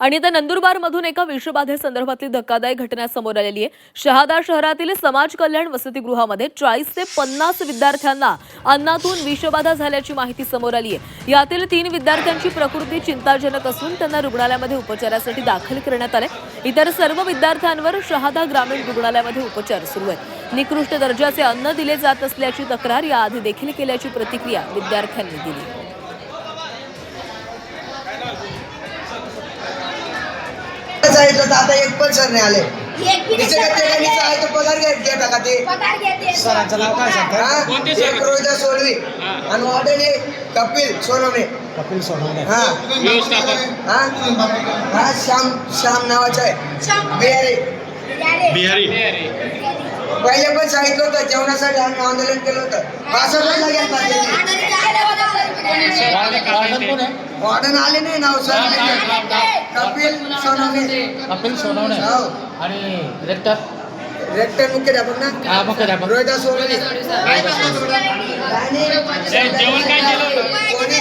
आणि आता नंदुरबारमधून एका विषबाधेसंदर्भातली धक्कादायक घटना समोर आलेली आहे। शहादा शहरातील समाज कल्याण वसतिगृहामध्ये 40 ते 50 विद्यार्थ्यांना अन्नातून विषबाधा झाल्याची माहिती समोर आली आहे। यातील 3 विद्यार्थ्यांची प्रकृती चिंताजनक असून त्यांना रुग्णालयामध्ये उपचारासाठी दाखल करण्यात आले। इतर सर्व विद्यार्थ्यांवर शहादा ग्रामीण रुग्णालयामध्ये उपचार सुरू आहेत। निकृष्ट दर्जाचे अन्न दिले जात असल्याची तक्रार याआधी देखील केल्याची प्रतिक्रिया विद्यार्थ्यांनी दिली। आता एक पण सर नाही आले तो पगार घेता का ते सरांचं नाव काय सांगतात? एक रोहिदा सोडवी आणि वॉर्डन कपिल सोनवणे हा हा श्याम नावाचा आहे बिहारी पहिले पण सांगितलं होतं जेवणासाठी आम्ही आंदोलन केलं होतं 65 लागेल वॉर्डन आले नाही नाव सर कपिल सोनवणे आणि रेक्टर मुख्याध्यापक ना रोहिदा सोनवणे कोणी